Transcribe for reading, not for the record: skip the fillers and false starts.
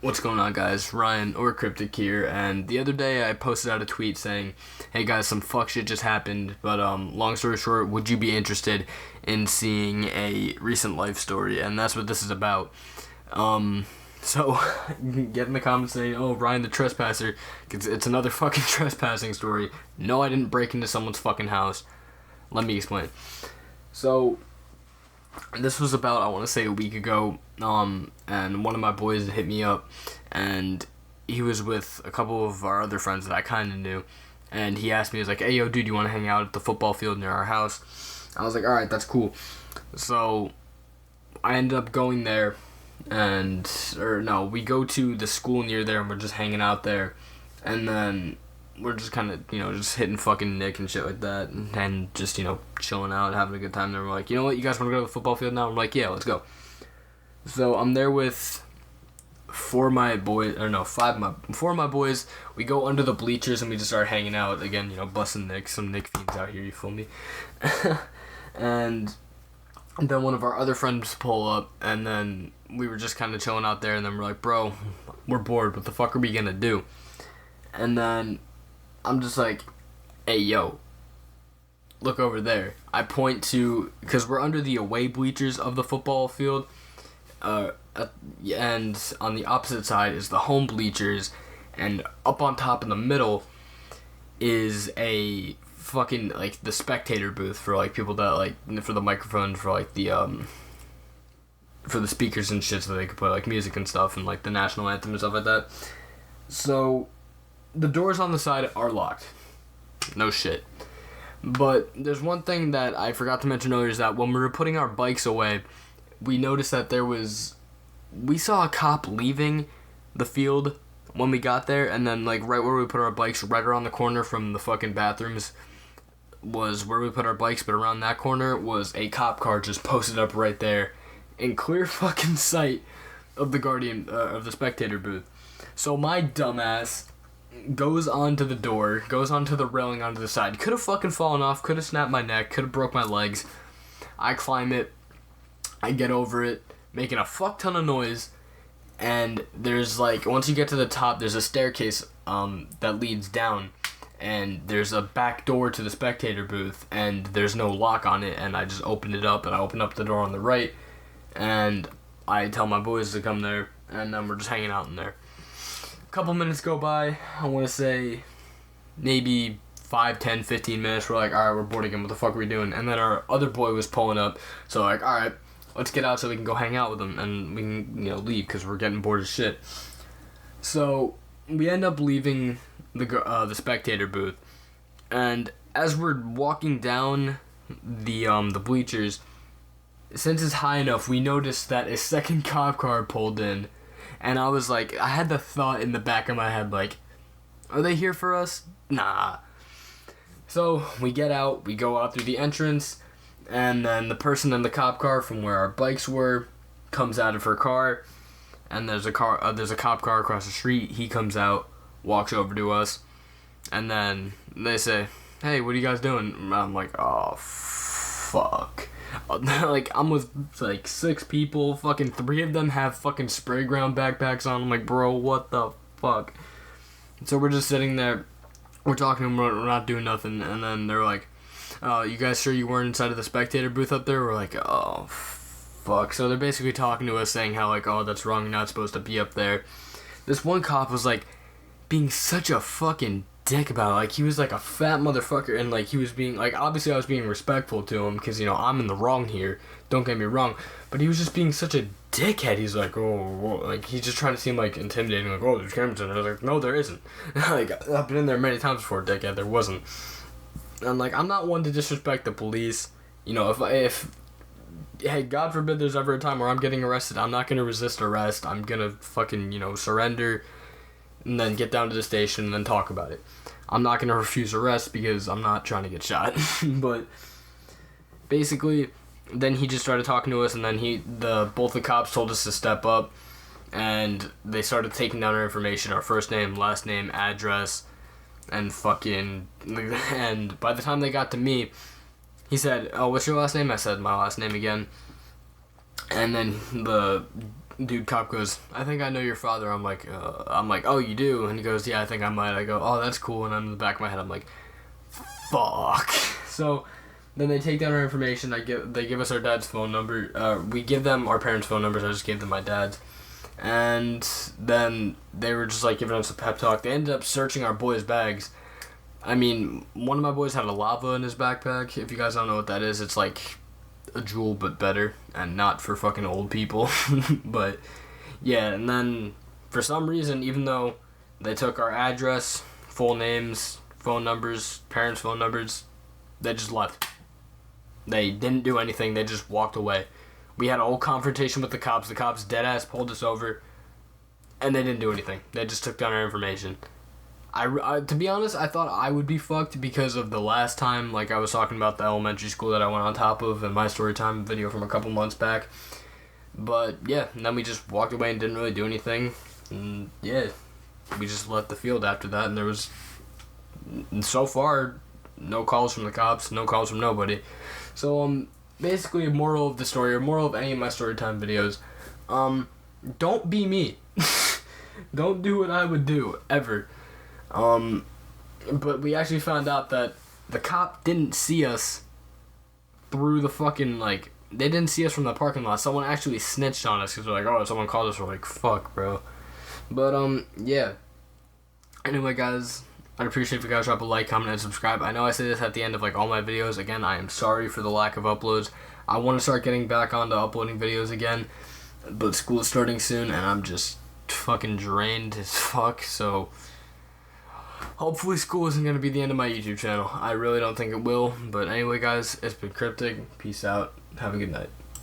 What's going on, guys? Ryan or Cryptic here, and the other day I posted out a tweet saying, "Hey guys, some fuck shit just happened, but long story short, would you be interested in seeing a recent life story?" And that's what this is about. So get in the comments saying, "Oh, Ryan the trespasser," 'cause it's another fucking trespassing story. No, I didn't break into someone's fucking house. Let me explain. So this was about, I want to say, a week ago, and one of my boys hit me up, and he was with a couple of our other friends that I kind of knew, and he asked me, he was like, "Hey, yo, dude, you want to hang out at the football field near our house?" I was like, "Alright, that's cool." So I ended up going there, we go to the school near there, and we're just hanging out there, and then we're just kind of, just hitting fucking Nick and shit like that, and just, chilling out, having a good time. Then we're like, "You know what, you guys want to go to the football field now?" I'm like, "Yeah, let's go." So I'm there with four of my boys. We go under the bleachers and we just start hanging out again, busting Nick, some Nick fiends out here, you feel me? And then one of our other friends pull up, and then we were just kind of chilling out there, and then we're like, "Bro, we're bored, what the fuck are we gonna do?" And then I'm just like, "Hey, yo, look over there." I point to, because we're under the away bleachers of the football field, and on the opposite side is the home bleachers, and up on top in the middle is a fucking, like, the spectator booth for, like, people that, like, for the microphone, for, like, the, for the speakers and shit, so they could play, like, music and stuff, and, like, the national anthem and stuff like that. So the doors on the side are locked. No shit. But there's one thing that I forgot to mention earlier, is that when we were putting our bikes away, we noticed that we saw a cop leaving the field when we got there, and then, like, right where we put our bikes, right around the corner from the fucking bathrooms was where we put our bikes, but around that corner was a cop car just posted up right there in clear fucking sight of the spectator booth. So my dumbass goes onto the door, goes onto the railing onto the side. Could have fucking fallen off, could have snapped my neck, could have broke my legs. I climb it, I get over it, making a fuck ton of noise, and there's, like, once you get to the top, there's a staircase that leads down, and there's a back door to the spectator booth, and there's no lock on it, and I just opened it up, and I opened up the door on the right, and I tell my boys to come there, and then we're just hanging out in there. Couple minutes go by, I want to say maybe 5, 10, 15 minutes, we're like, "Alright, we're bored again, what the fuck are we doing?" And then our other boy was pulling up, so like, "Alright, let's get out so we can go hang out with him, and we can, leave, because we're getting bored as shit." So we end up leaving the spectator booth, and as we're walking down the bleachers, since it's high enough, we noticed that a second cop car pulled in. And I was like, I had the thought in the back of my head, like, are they here for us? Nah. So we get out, we go out through the entrance, and then the person in the cop car from where our bikes were comes out of her car, and there's a cop car across the street. He comes out, walks over to us, and then they say, "Hey, what are you guys doing?" And I'm like, "Oh, fuck." Like, I'm with, like, 6 people, fucking 3 of them have fucking spray ground backpacks on. I'm like, "Bro, what the fuck?" So we're just sitting there, we're talking, we're not doing nothing, and then they're like, "Oh, you guys sure you weren't inside of the spectator booth up there?" We're like, "Oh, fuck." So they're basically talking to us, saying how, like, "Oh, that's wrong, you're not supposed to be up there." This one cop was, like, being such a fucking dick about it. Like, he was like a fat motherfucker, and, like, he was being, like, obviously I was being respectful to him, because, I'm in the wrong here, don't get me wrong, but he was just being such a dickhead. He's like, "Oh," like, he's just trying to seem, like, intimidating, like, "Oh, there's cameras in there." I was like, "No, there isn't." Like, I've been in there many times before, dickhead, there wasn't. And, like, I'm not one to disrespect the police. If hey, God forbid there's ever a time where I'm getting arrested, I'm not gonna resist arrest. I'm gonna fucking, surrender, and then get down to the station and then talk about it. I'm not going to refuse arrest because I'm not trying to get shot. But basically, then he just started talking to us, and then both the cops told us to step up, and they started taking down our information, our first name, last name, address, and by the time they got to me, he said, "Oh, what's your last name?" I said my last name again. And then dude, cop goes, I think I know your father. I'm like, oh, you do? And he goes, yeah, I think I might. I go, oh, that's cool. And I'm in the back of my head, I'm like, fuck. So then they take down our information. They give us our dad's phone number. We give them our parents' phone numbers. I just gave them my dad's. And then they were just like giving us a pep talk. They ended up searching our boys' bags. I mean, one of my boys had a lava in his backpack. If you guys don't know what that is, it's like a jewel but better, and not for fucking old people. But yeah, and then for some reason, even though they took our address, full names, phone numbers, parents' phone numbers, they just left. They didn't do anything. They just walked away. We had a whole confrontation with the cops. The cops deadass pulled us over, and they didn't do anything. They just took down our information. To be honest, I thought I would be fucked because of the last time, like I was talking about the elementary school that I went on top of in my Storytime video from a couple months back. But yeah, and then we just walked away and didn't really do anything. And yeah, we just left the field after that, and there was, so far, no calls from the cops, no calls from nobody. So, basically, a moral of the story, or moral of any of my Storytime videos, don't be me. Don't do what I would do, ever. But we actually found out that the cop didn't see us through the fucking, like, they didn't see us from the parking lot. Someone actually snitched on us, because they're like, oh, someone called us. We're like, fuck, bro. But, yeah. Anyway, guys, I'd appreciate if you guys drop a like, comment, and subscribe. I know I say this at the end of, like, all my videos. Again, I am sorry for the lack of uploads. I want to start getting back onto uploading videos again, but school is starting soon, and I'm just fucking drained as fuck, so hopefully school isn't going to be the end of my YouTube channel. I really don't think it will, but anyway, guys, it's been Cryptic. Peace out. Have a good night.